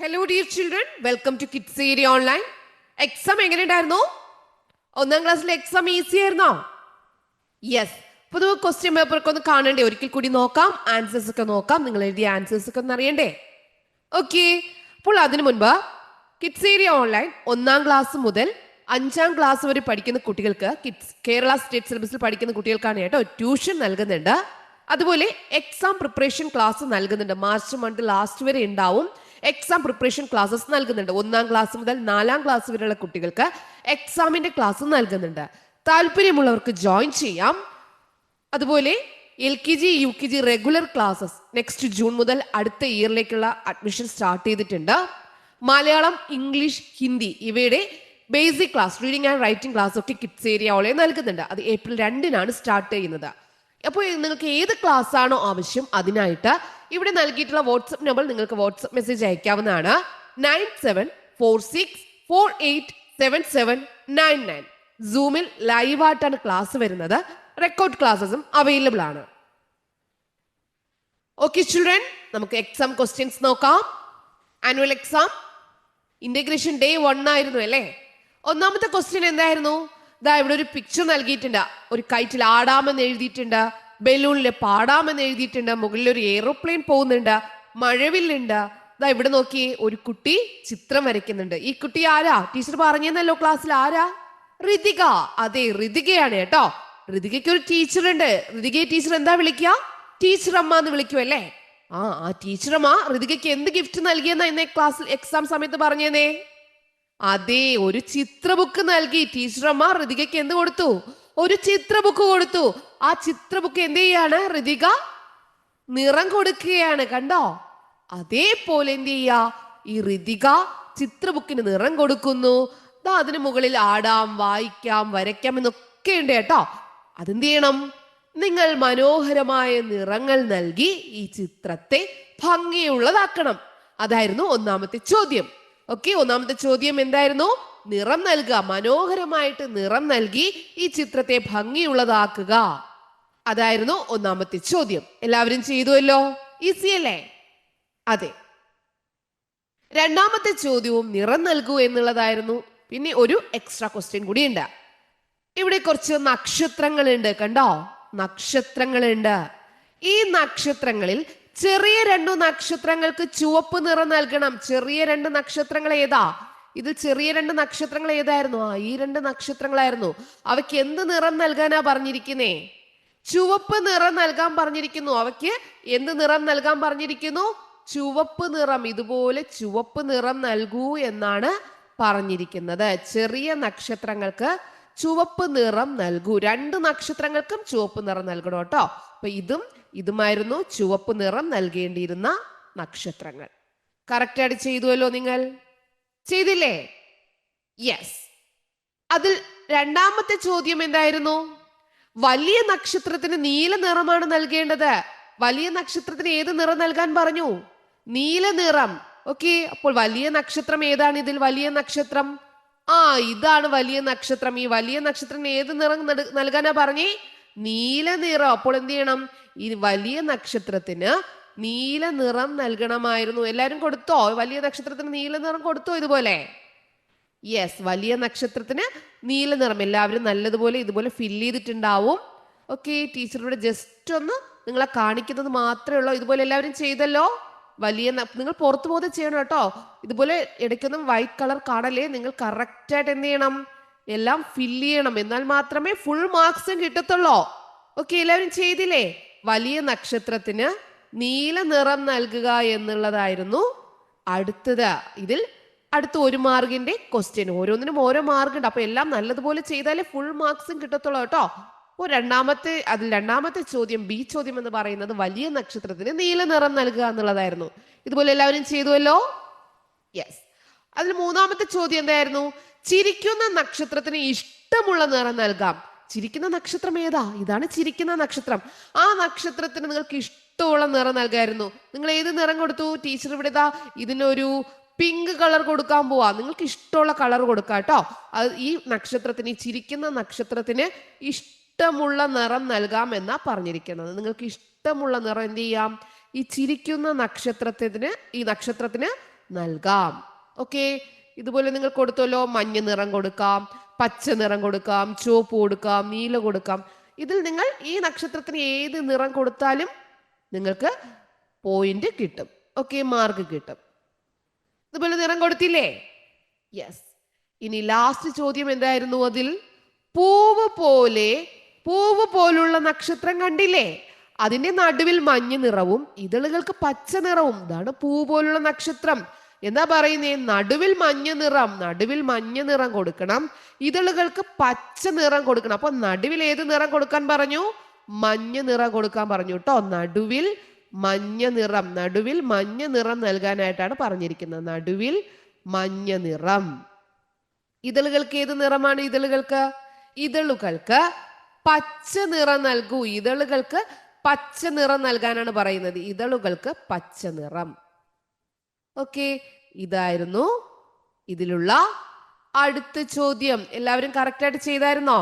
Hello dear children, welcome to Kids Area Online. Exam എങ്ങനെയുണ്ടായിരുന്നു? ഒന്നാം ക്ലാസ്സിലെ എക്സാം ഈസി ആയിരുന്നോ? യെസ്. അപ്പോൾ നമുക്ക് ക്വസ്റ്റ്യൻ പേപ്പർ ഒക്കെ ഒന്ന് കാണണ്ടേ? ഒരിക്കൽ കൂടി നോക്കാം, ആൻസേഴ്സ് ഒക്കെ നോക്കാം. നിങ്ങൾ എഴുതിയ ആൻസേഴ്സ് ഒക്കെ ഒന്ന് അറിയണ്ടേ? ഓക്കെ. അപ്പോൾ അതിനു മുൻപ് കിഡ്സ് ഏരിയ ഓൺലൈൻ ഒന്നാം ക്ലാസ് മുതൽ 5ാം ക്ലാസ് വരെ പഠിക്കുന്ന കുട്ടികൾക്ക് കേരള സ്റ്റേറ്റ് സിലബസിൽ പഠിക്കുന്ന കുട്ടികൾക്കാണ് കേട്ടോ ട്യൂഷൻ നൽകുന്നുണ്ട്. അതുപോലെ എക്സാം പ്രിപ്പറേഷൻ ക്ലാസ് നൽകുന്നുണ്ട്. മാർച്ച് മന്ത് ലാസ്റ്റ് വരെ ഉണ്ടാവും. എക്സാം പ്രിപ്പറേഷൻ ക്ലാസ്സസ് നൽകുന്നുണ്ട്. 1ാം ക്ലാസ് മുതൽ 4ാം ക്ലാസ് വരെയുള്ള കുട്ടികൾക്ക് എക്സാമിന്റെ ക്ലാസ് നൽകുന്നുണ്ട്. താല്പര്യമുള്ളവർക്ക് ജോയിൻ ചെയ്യാം. അതുപോലെ LKG UKG regular classes next June മുതൽ അടുത്ത ഇയറിലേക്കുള്ള അഡ്മിഷൻ സ്റ്റാർട്ട് ചെയ്തിട്ടുണ്ട്. മലയാളം, ഇംഗ്ലീഷ്, ഹിന്ദി ഇവയുടെ basic class, reading and writing class ഒക്കെ കിഡ്സ് ഏരിയ ഓൺലൈൻ നൽകുന്നുണ്ട്. അത് ഏപ്രിൽ 2-നാണ് സ്റ്റാർട്ട് ചെയ്യുന്നത്. അപ്പോൾ നിങ്ങൾക്ക് ഏത് ക്ലാസ് ആണോ ആവശ്യം അതിനായിട്ട് ഇവിടെ നൽകിയിട്ടുള്ള വാട്സ്ആപ്പ് നമ്പർ നിങ്ങൾക്ക് വാട്സ്ആപ്പ് മെസ്സേജ് അയക്കാവുന്നതാണ്. 9746487799. സൂമിൽ ലൈവായിട്ടാണ് ക്ലാസ് വരുന്നത്. റെക്കോർഡ് ക്ലാസ്സസും അവൈലബിൾ ആണ്. ഓക്കെ ചിൽഡ്രൻ, നമുക്ക് എക്സാം ക്വസ്റ്റ്യൻസ് നോക്കാം. ആനുവൽ എക്സാം ഇന്റഗ്രേഷൻ ഡേ 1 ആയിരുന്നു അല്ലേ? ഒന്നാമത്തെ ക്വസ്റ്റ്യൻ എന്തായിരുന്നു? ദാ ഇവിടെ ഒരു പിക്ചർ നൽകിയിട്ടുണ്ട്. ഒരു കൈറ്റിൽ ആടാമെന്ന് എഴുതിയിട്ടുണ്ട്, ബലൂണില് പാടാമെന്ന് എഴുതിയിട്ടുണ്ട്, മുകളിൽ ഒരു എയ്റോപ്ലെയിൻ പോകുന്നുണ്ട്, മഴവില്ലുണ്ട്. ദാ ഇവിടെ നോക്കിയേ, ഒരു കുട്ടി ചിത്രം വരയ്ക്കുന്നുണ്ട്. ഈ കുട്ടി ആരാ? ടീച്ചർ പറഞ്ഞല്ലോ ക്ലാസ്സിൽ, ആരാ? ഋതിക. അതെ, ഋതികയാണ് കേട്ടോ. ഋതികയ്ക്ക് ഒരു ടീച്ചർ ഉണ്ട്. ഋതികയെ ടീച്ചർ എന്താ വിളിക്കുക? ടീച്ചർ അമ്മ എന്ന് വിളിക്കുമല്ലേ? ആ ടീച്ചറമ്മ ഋതികയ്ക്ക് എന്ത് ഗിഫ്റ്റ് നൽകിയെന്നാ ഇന്നേ ക്ലാസ്സിൽ എക്സാം സമയത്ത് പറഞ്ഞേന്നേ? അതെ, ഒരു ചിത്ര ബുക്ക് നൽകി. ടീച്ചറമ്മ ഋതികയ്ക്ക് എന്ത് കൊടുത്തു? ഒരു ചിത്ര ബുക്ക് കൊടുത്തു. ആ ചിത്ര ബുക്ക് എന്ത് ചെയ്യാണ്? ഋതിക നിറം കൊടുക്കുകയാണ്. കണ്ടോ? അതേപോലെ എന്ത് ചെയ്യാ? ഈ ഋതിക ചിത്ര ബുക്കിന് നിറം കൊടുക്കുന്നു. അതിന് മുകളിൽ ആടാം, വായിക്കാം, വരയ്ക്കാം എന്നൊക്കെ ഉണ്ട് കേട്ടോ. അതെന്ത് ചെയ്യണം? നിങ്ങൾ മനോഹരമായ നിറങ്ങൾ നൽകി ഈ ചിത്രത്തെ ഭംഗിയുള്ളതാക്കണം. അതായിരുന്നു ഒന്നാമത്തെ ചോദ്യം. ഓക്കെ, ഒന്നാമത്തെ ചോദ്യം എന്തായിരുന്നു? നിറം നൽകുക. മനോഹരമായിട്ട് നിറം നൽകി ഈ ചിത്രത്തെ ഭംഗിയുള്ളതാക്കുക. അതായിരുന്നു ഒന്നാമത്തെ ചോദ്യം. എല്ലാവരും ചെയ്തുവല്ലോ? ഈസി അല്ലേ? അതെ. രണ്ടാമത്തെ ചോദ്യവും നിറം നൽകൂ എന്നുള്ളതായിരുന്നു. പിന്നെ ഒരു എക്സ്ട്രാ ക്വസ്റ്റ്യൻ കൂടി ഉണ്ട്. ഇവിടെ കുറച്ച് നക്ഷത്രങ്ങളുണ്ട്. കണ്ടോ? നക്ഷത്രങ്ങളുണ്ട്. ഈ നക്ഷത്രങ്ങളിൽ ചെറിയ 2 നക്ഷത്രങ്ങൾക്ക് ചുവപ്പ് നിറം നൽകണം. ചെറിയ 2 നക്ഷത്രങ്ങൾ ഏതാ? ഇത് ചെറിയ 2 നക്ഷത്രങ്ങൾ ഏതായിരുന്നു? ഈ 2 നക്ഷത്രങ്ങളായിരുന്നു. അവയ്ക്ക് എന്ത് നിറം നൽകാനാ പറഞ്ഞിരിക്കുന്നേ? ചുവപ്പ് നിറം നൽകാൻ പറഞ്ഞിരിക്കുന്നു. അവയ്ക്ക് എന്ത് നിറം നൽകാൻ പറഞ്ഞിരിക്കുന്നു? ചുവപ്പ് നിറം. ഇതുപോലെ ചുവപ്പ് നിറം നൽകൂ എന്നാണ് പറഞ്ഞിരിക്കുന്നത്. ചെറിയ നക്ഷത്രങ്ങൾക്ക് ചുവപ്പ് നിറം നൽകൂ. 2 നക്ഷത്രങ്ങൾക്കും ചുവപ്പ് നിറം നൽകണം കേട്ടോ. അപ്പൊ ഇതുമായിരുന്നു ചുവപ്പ് നിറം നൽകേണ്ടിയിരുന്ന നക്ഷത്രങ്ങൾ. കറക്റ്റായിട്ട് ചെയ്തുവല്ലോ? നിങ്ങൾ ചെയ്തില്ലേ? യെസ്. അതിൽ രണ്ടാമത്തെ ചോദ്യം എന്തായിരുന്നു? വലിയ നക്ഷത്രത്തിന് നീല നിറമാണ് നൽകേണ്ടത്. വലിയ നക്ഷത്രത്തിന് ഏത് നിറം നൽകാൻ പറഞ്ഞു? നീല നിറം. ഓക്കെ, അപ്പോൾ വലിയ നക്ഷത്രം ഏതാണ്? ഇതിൽ വലിയ നക്ഷത്രം ഇതാണ് വലിയ നക്ഷത്രം. ഈ വലിയ നക്ഷത്രത്തിന് ഏത് നിറം നൽകാനാ പറഞ്ഞേ? നീല നിറം. അപ്പോൾ എന്ത് ചെയ്യണം? ഈ വലിയ നക്ഷത്രത്തിന് നീല നിറം നൽകണമായിരുന്നു. എല്ലാരും കൊടുത്തോ? വലിയ നക്ഷത്രത്തിന് നീല നിറം കൊടുത്തോ? ഇതുപോലെ യെസ്, വലിയ നക്ഷത്രത്തിന് നീല നിറം എല്ലാവരും നല്ലതുപോലെ ഇതുപോലെ ഫില്ല് ചെയ്തിട്ടുണ്ടാവും. ഓക്കെ, ടീച്ചറുടെ ജസ്റ്റ് ഒന്ന് നിങ്ങളെ കാണിക്കുന്നത് മാത്രമേ ഉള്ളൂ. ഇതുപോലെ എല്ലാവരും ചെയ്തല്ലോ? നിങ്ങൾ പുറത്തു പോകാതെ ചെയ്യണം കേട്ടോ. ഇതുപോലെ ഇടയ്ക്കൊന്നും വൈറ്റ് കളർ കാണല്ലേ. നിങ്ങൾ കറക്റ്റായിട്ട് എന്ത് ചെയ്യണം? എല്ലാം ഫില്ല് ചെയ്യണം. എന്നാൽ മാത്രമേ ഫുൾ മാർക്സും കിട്ടത്തുള്ളൂ. ഓക്കെ, എല്ലാവരും ചെയ്തില്ലേ? വലിയ നക്ഷത്രത്തിന് നീല നിറം നൽകുക എന്നുള്ളതായിരുന്നു അടുത്തത്. ഇതിൽ അടുത്ത 1 മാർക്കിന്റെ ക്വസ്റ്റ്യൻ. ഓരോന്നിനും ഓരോ മാർക്ക് ഉണ്ട്. അപ്പൊ എല്ലാം നല്ലതുപോലെ ചെയ്താലേ ഫുൾ മാർക്സും കിട്ടത്തുള്ളൂ കേട്ടോ. അപ്പോൾ രണ്ടാമത്തെ ചോദ്യം, ബി ചോദ്യം എന്ന് പറയുന്നത് വലിയ നക്ഷത്രത്തിന് നീല നിറം നൽകുക എന്നുള്ളതായിരുന്നു. ഇതുപോലെ എല്ലാവരും ചെയ്തുവല്ലോ? യെസ്. അതിൽ മൂന്നാമത്തെ ചോദ്യം എന്തായിരുന്നു? ചിരിക്കുന്ന നക്ഷത്രത്തിന് ഇഷ്ടമുള്ള നിറം നൽകാം. ചിരിക്കുന്ന നക്ഷത്രം ഏതാ? ഇതാണ് ചിരിക്കുന്ന നക്ഷത്രം. ആ നക്ഷത്രത്തിന് നിങ്ങൾക്ക് ഇഷ്ടമുള്ള നിറം നൽകായിരുന്നു. നിങ്ങൾ ഏത് നിറം കൊടുത്തു? ടീച്ചർ ഇവിടെ ഇതിനൊരു പിങ്ക് കളർ കൊടുക്കാൻ പോവാ. നിങ്ങൾക്ക് ഇഷ്ടമുള്ള കളർ കൊടുക്കാം കേട്ടോ. ഈ നക്ഷത്രത്തിന്, ഈ ചിരിക്കുന്ന നക്ഷത്രത്തിന് ഇഷ്ടമുള്ള നിറം നൽകാം എന്നാ പറഞ്ഞിരിക്കുന്നത്. നിങ്ങൾക്ക് ഇഷ്ടമുള്ള നിറം എന്ത് ചെയ്യാം? ഈ ചിരിക്കുന്ന നക്ഷത്രത്തിന് നൽകാം. ഓക്കെ, ഇതുപോലെ നിങ്ങൾ കൊടുത്തല്ലോ, മഞ്ഞ നിറം കൊടുക്കാം, പച്ച നിറം കൊടുക്കാം, ചുവപ്പ് കൊടുക്കാം, നീല കൊടുക്കാം. ഇതിൽ നിങ്ങൾ ഈ നക്ഷത്രത്തിന് ഏത് നിറം കൊടുത്താലും നിങ്ങൾക്ക് പോയിന്റ് കിട്ടും. ഓക്കെ, മാർക്ക് കിട്ടും. ഇതുപോലെ നിറം കൊടുത്തില്ലേ? യെസ്. ഇനി ലാസ്റ്റ് ചോദ്യം എന്തായിരുന്നു? അതിൽ പൂവ് പോലുള്ള നക്ഷത്രം കണ്ടില്ലേ? അതിന്റെ നടുവിൽ മഞ്ഞ നിറവും ഇതളുകൾക്ക് പച്ച നിറവും. ഇതാണ് പൂ പോലുള്ള നക്ഷത്രം. എന്താ പറയുന്നേ? നടുവിൽ മഞ്ഞ നിറം കൊടുക്കണം, ഇതളുകൾക്ക് പച്ച നിറം കൊടുക്കണം. അപ്പൊ നടുവിൽ ഏത് നിറം കൊടുക്കാൻ പറഞ്ഞു? മഞ്ഞ നിറം കൊടുക്കാൻ പറഞ്ഞു കേട്ടോ. നടുവിൽ മഞ്ഞ നിറം നൽകാനായിട്ടാണ് പറഞ്ഞിരിക്കുന്നത്. നടുവിൽ മഞ്ഞ നിറം. ഇതളുകൾക്ക് ഏത് നിറമാണ്? ഇതളുകൾക്ക് പച്ച നിറം നൽകൂ. ഇതളുകൾക്ക് പച്ച നിറം നൽകാനാണ് പറയുന്നത്. ഇതളുകൾക്ക് പച്ച നിറം. ഓക്കെ, ഇതായിരുന്നു ഇതിലുള്ള അടുത്ത ചോദ്യം. എല്ലാവരും കറക്റ്റ് ആയിട്ട് ചെയ്തായിരുന്നോ?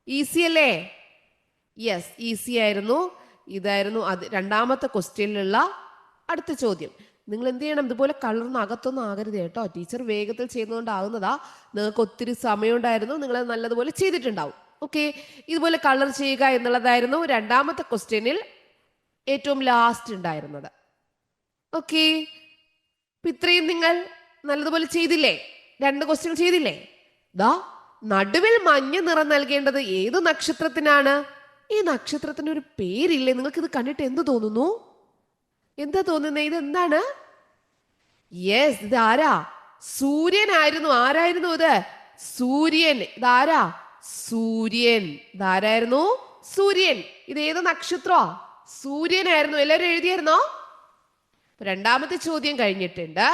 ഈസി അല്ലേ? യെസ്, ഈസി ആയിരുന്നു. ഇതായിരുന്നു അത് രണ്ടാമത്തെ ക്വസ്റ്റ്യനിലുള്ള അടുത്ത ചോദ്യം. നിങ്ങൾ എന്ത് ചെയ്യണം? ഇതുപോലെ കളർന്ന് അകത്തൊന്നും ആകരുത് കേട്ടോ. ടീച്ചർ വേഗത്തിൽ ചെയ്യുന്നതുകൊണ്ടാകുന്നതാ. നിങ്ങൾക്ക് ഒത്തിരി സമയം ഉണ്ടായിരുന്നു, നിങ്ങൾ നല്ലതുപോലെ ചെയ്തിട്ടുണ്ടാവും. ഓക്കെ, ഇതുപോലെ കളർ ചെയ്യുക എന്നുള്ളതായിരുന്നു രണ്ടാമത്തെ ക്വസ്റ്റ്യനിൽ ഏറ്റവും ലാസ്റ്റ് ഉണ്ടായിരുന്നത്. ഓക്കെ, ഇത്രയും നിങ്ങൾ നല്ലതുപോലെ ചെയ്തില്ലേ? 2 ക്വസ്റ്റ്യൻ ചെയ്തില്ലേ? ദാ നടുവിൽ മഞ്ഞ നിറം നൽകേണ്ടത് ഏത് നക്ഷത്രത്തിനാണ്? ഈ നക്ഷത്രത്തിന് ഒരു പേരില്ലേ? നിങ്ങൾക്ക് ഇത് കണ്ടിട്ട് എന്ത് തോന്നുന്നു? എന്താ തോന്നുന്നത്? ഇതെന്താണ്? യെസ്, ഇത് ആരാ? സൂര്യനായിരുന്നു. ആരായിരുന്നു ഇത്? സൂര്യൻ. ഇതാരാ? സൂര്യൻ. ഇതാരായിരുന്നു? സൂര്യൻ. ഇത് ഏത് നക്ഷത്രമാ? സൂര്യനായിരുന്നു. എല്ലാവരും എഴുതിയായിരുന്നോ? രണ്ടാമത്തെ ചോദ്യം കഴിഞ്ഞിട്ടുണ്ട്.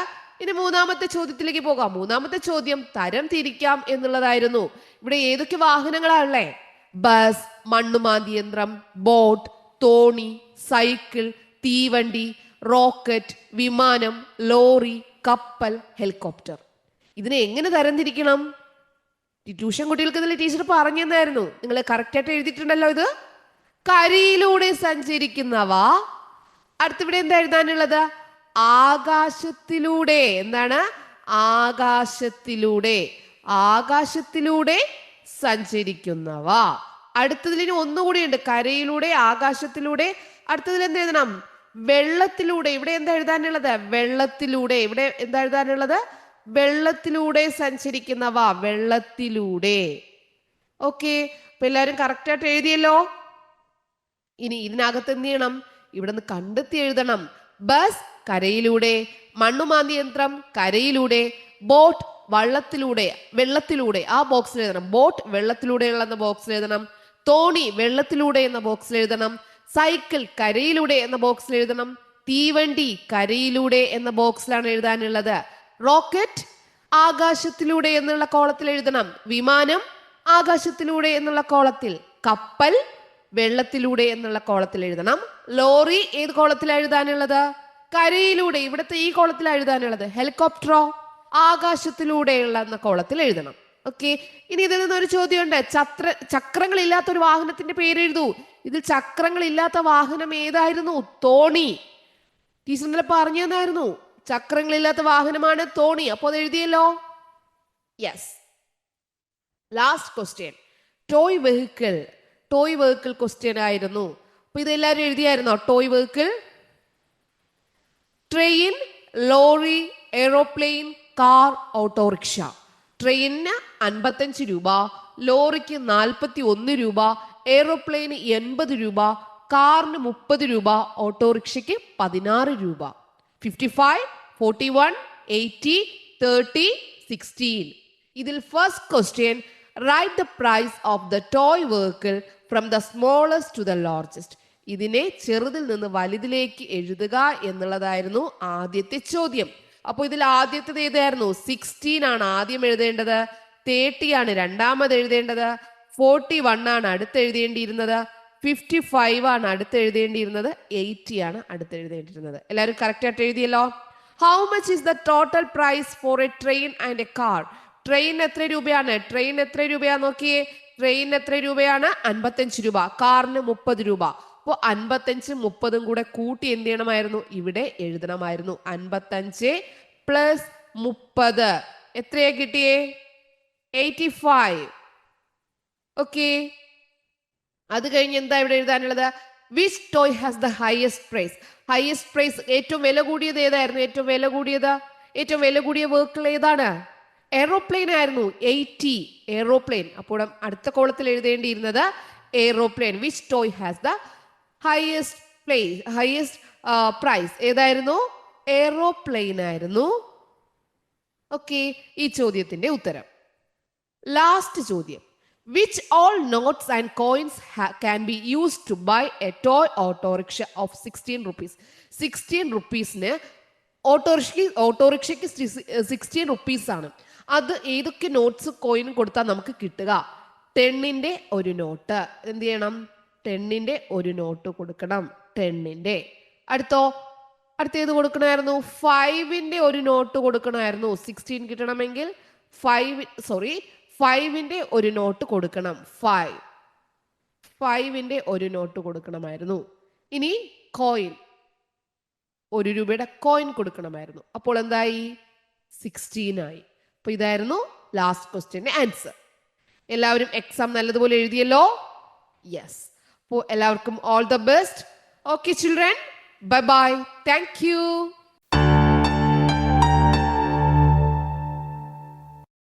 ഇനി മൂന്നാമത്തെ ചോദ്യത്തിലേക്ക് പോകാം. മൂന്നാമത്തെ ചോദ്യം തരം തിരിക്കാം എന്നുള്ളതായിരുന്നു. ഇവിടെ ഏതൊക്കെ വാഹനങ്ങളാണല്ലേ? ബസ്, മണ്ണുമാന്തി യന്ത്രം, ബോട്ട്, തോണി, സൈക്കിൾ, തീവണ്ടി, റോക്കറ്റ്, വിമാനം, ലോറി, കപ്പൽ, ഹെലികോപ്റ്റർ. ഇതിനെ എങ്ങനെ തരംതിരിക്കണം? ട്യൂഷൻ കുട്ടികൾക്ക് ഇതിൽ ടീച്ചർ പറഞ്ഞു തന്നായിരുന്നു. നിങ്ങൾ കറക്റ്റായിട്ട് എഴുതിയിട്ടുണ്ടല്ലോ. ഇത് കരയിലൂടെ സഞ്ചരിക്കുന്നവ. അടുത്തിവിടെ എന്താ എഴുതാനുള്ളത്? ആകാശത്തിലൂടെ. എന്താണ്? ആകാശത്തിലൂടെ സഞ്ചരിക്കുന്നവ. അടുത്തതിൽ ഇനി ഒന്നുകൂടിയുണ്ട്. കരയിലൂടെ, ആകാശത്തിലൂടെ. അടുത്തതിൽ എന്ത് എഴുതണം? വെള്ളത്തിലൂടെ. ഇവിടെ എന്താ എഴുതാനുള്ളത്? വെള്ളത്തിലൂടെ. ഇവിടെ എന്താ എഴുതാനുള്ളത്? വെള്ളത്തിലൂടെ സഞ്ചരിക്കുന്നവ. വെള്ളത്തിലൂടെ. ഓക്കെ, അപ്പൊ എല്ലാവരും കറക്റ്റായിട്ട് എഴുതിയല്ലോ. ഇനി ഇതിനകത്ത് എന്ത് ചെയ്യണം? ഇവിടെ നിന്ന് കണ്ടെത്തി എഴുതണം. ബസ് കരയിലൂടെ, മണ്ണുമാന്തി യന്ത്രം കരയിലൂടെ, ബോട്ട് വെള്ളത്തിലൂടെ ആ ബോക്സിൽ എഴുതണം. ബോട്ട് വെള്ളത്തിലൂടെയുള്ള എന്ന ബോക്സിൽ എഴുതണം. തോണി വെള്ളത്തിലൂടെ എന്ന ബോക്സിൽ എഴുതണം. സൈക്കിൾ കരയിലൂടെ എന്ന ബോക്സിൽ എഴുതണം. തീവണ്ടി കരയിലൂടെ എന്ന ബോക്സിലാണ് എഴുതാനുള്ളത്. റോക്കറ്റ് ആകാശത്തിലൂടെ എന്നുള്ള കോളത്തിൽ എഴുതണം. വിമാനം ആകാശത്തിലൂടെ എന്നുള്ള കോളത്തിൽ. കപ്പൽ വെള്ളത്തിലൂടെ എന്നുള്ള കോളത്തിൽ എഴുതണം. ലോറി ഏത് കോളത്തിലാണ് എഴുതാനുള്ളത്? കരയിലൂടെ, ഇവിടുത്തെ ഈ കോളത്തിലാണ് എഴുതാനുള്ളത്. ഹെലികോപ്റ്ററോ ആകാശത്തിലൂടെയുള്ള എന്ന കോളത്തിൽ എഴുതണം. ഓക്കെ, ഇനി ഇതിൽ നിന്നൊരു ചോദ്യമുണ്ട്. ചക്രങ്ങളില്ലാത്ത ഒരു വാഹനത്തിന്റെ പേര് എഴുതൂ. ഇതിൽ ചക്രങ്ങളില്ലാത്ത വാഹനം ഏതായിരുന്നു? തോണി. ടീച്ചർ ഇന്നലെ പറഞ്ഞു തന്നായിരുന്നു. ചക്രങ്ങളില്ലാത്ത വാഹനമാണ് തോണി. അപ്പോൾ അത് എഴുതിയല്ലോ. Yes. Last question toy vehicle question ആയിരുന്നു. അപ്പൊ ഇതെല്ലാവരും എഴുതിയായിരുന്നോ? Toy vehicle. Train, lorry, aeroplane, car, autorickshaw. ട്രെയിനിന് 55 രൂപ, ലോറിക്ക് 41 രൂപ, എയ്റോപ്ലെയിന് 80 രൂപ, കാറിന് 30 രൂപ, ഓട്ടോറിക്ഷയ്ക്ക് 16 രൂപ. 55, 41, 80, 30, 16. ഇതിൽ first question, right the price of the toy vehicle from the smallest to the largest. ഇതിനെ ചെറുതിൽ നിന്ന് വലുതിലേക്ക് എഴുതുക എന്നുള്ളതായിരുന്നു ആദ്യത്തെ ചോദ്യം. അപ്പോൾ ഇതിൽ ആദ്യത്തേത് ഏതായിരുന്നു? 16 ആണ് ആദ്യം എഴുതേണ്ടത്. 30 ആണ് രണ്ടാമത് എഴുതേണ്ടത്. 41 ആണ് അടുത്ത് എഴുതേണ്ടിയിരുന്നത്. 55 ആണ് അടുത്ത് എഴുതേണ്ടിയിരുന്നത്. 80 ആണ് അടുത്ത് എഴുതേണ്ടിയിരുന്നത്. എല്ലാവരും കറക്റ്റ് ആയിട്ട് എഴുതിയല്ലോ. How much is the total price for a train and a car? Train എത്ര രൂപയാണ്? നോക്കിയേ. ട്രെയിൻ എത്ര രൂപയാണ്? 55 രൂപ. കാറിന് 30 രൂപ. അപ്പോൾ 55 30 കൂടെ കൂട്ടി എന്ത് ചെയ്യണമായിരുന്നു? ഇവിടെ എഴുതണമായിരുന്നു. 55 പ്ലസ് 30 എത്രയാ കിട്ടിയേ? 85. ഓക്കെ, അത് കഴിഞ്ഞ് എന്താ ഇവിടെ എഴുതാനുള്ളത്? Which toy has the highest price? Highest price, ഏറ്റവും വില കൂടിയത് ഏതായിരുന്നു? ഏറ്റവും വില കൂടിയത്, ഏറ്റവും വില കൂടിയ വെഹിക്കിൾ ഏതാണ്? എയ്റോപ്ലെയിൻ ആയിരുന്നു. 80 എയ്റോപ്ലെയിൻ. അപ്പോൾ അടുത്ത കോളത്തിൽ എഴുതേണ്ടിയിരുന്നത് aeroplane. Which toy has the highest place, highest price ഏതായിരുന്നു? എയ്റോപ്ലെയിൻ ആയിരുന്നു. ഓക്കെ, ഈ ചോദ്യത്തിന്റെ ഉത്തരം. ലാസ്റ്റ് ചോദ്യം. Which all notes and coins can be used to buy a toy auto-rickshaw of 16 rupees? 16 rupeesന് ഓട്ടോറിക്ഷയ്ക്ക് 16 rupees ആണ്. അത് ഏതൊക്കെ നോട്ട്സ് കോയിനും കൊടുത്താൽ നമുക്ക് കിട്ടുക? 10ന്റെ ഒരു നോട്ട് എന്ത് ചെയ്യണം? 10ന്റെ ഒരു നോട്ട് കൊടുക്കണം. 10ന്റെ അടുത്ത ഏത് കൊടുക്കണമായിരുന്നു? 5ന്റെ ഒരു നോട്ട് കൊടുക്കണമായിരുന്നു. 16 കിട്ടണമെങ്കിൽ 5ന്റെ ഒരു നോട്ട് കൊടുക്കണം. 5ന്റെ ഒരു നോട്ട് കൊടുക്കണമായിരുന്നു. ഇനി കോയിൻ, 1 രൂപയുടെ കോയിൻ കൊടുക്കണമായിരുന്നു. അപ്പോൾ എന്തായി? 16 ആയി. അപ്പൊ ഇതായിരുന്നു ലാസ്റ്റ് ക്വസ്റ്റ്യന്റെ ആൻസർ. എല്ലാവരും എക്സാം നല്ലതുപോലെ എഴുതിയല്ലോ? യെസ്. അപ്പോൾ എല്ലാവർക്കും all the best. Okay children, bye bye. Thank you.